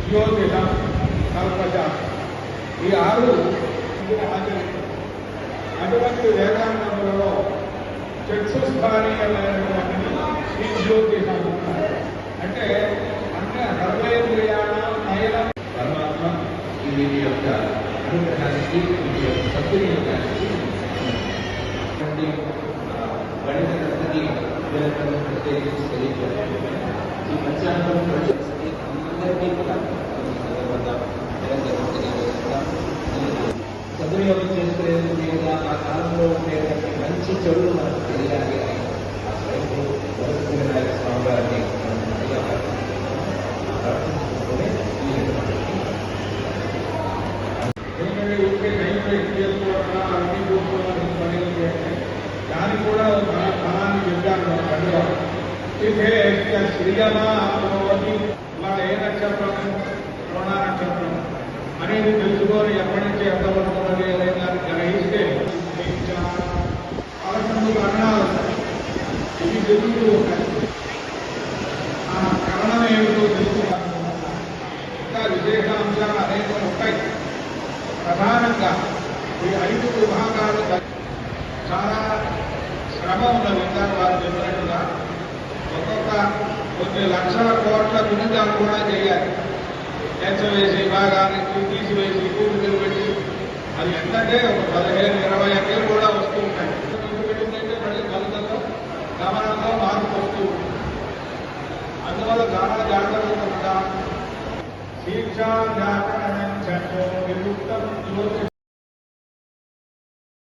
జ్యోతిషం కల్పజ ఈ ఆరు అటువంటి వేదాంతములలో చక్షుస్థానీయమైనటువంటిది ఈ జ్యోతిషం అంటే అన్ని హృదయేంద్రియాల నయనం పరమాత్మ వీరి యొక్క అనుగ్రహానికి వీరి యొక్క సద్వినియోగానికి గణిత స్థితి ప్రత్యేకించి తెలియజేయాలి. ఈ మధ్యాహ్నం అందరికీ కూడా సద్వినియోగం చేసుకునేందుకు దేవుడు ఆ కాలంలో ఉండేటువంటి మంచి చెడులు మనకు తెలియాలి అని ఆ స్వయంలో వరద స్వామి గారిని ప్రార్థించుకుంటూనే దానికి కూడా ఫలాన్ని చెప్పాను మన పండుగ శ్రీయమా ఇవాళ ఏ నక్షత్రం రుణ నక్షత్రం అనేది తెలుసుకొని ఎప్పటి నుంచి ఎంతవరకు ఉన్నది ఏదైనా గ్రహిస్తే పదకొండు కరణాలు ఇవి జరుగుతూ ఉంటాయి. ఆ కరణం ఏమిటో తెలుసుకున్నాను. ఇంకా విశేషాంశాలు అనేకం ఉంటాయి. ప్రధానంగా ఈ 5 విభాగాలు చాలా శ్రమ ఉన్నది. ఇంకా వారు చెప్పినట్టుగా కొన్ని లక్షల కోట్ల గుణితాలు కూడా చేయాలి. వేసి భాగాన్ని తీసివేసి కూతురు పెట్టి అది ఎంతంటే ఒక 15-20 అంకెలు కూడా వస్తూ ఉంటాయి. పెట్టిందంటే మళ్ళీ ఫలితంలో గమనంలో మార్పు వస్తూ ఉంటుంది. అందువల్ల చాలా జాగ్రత్తగా శిక్షా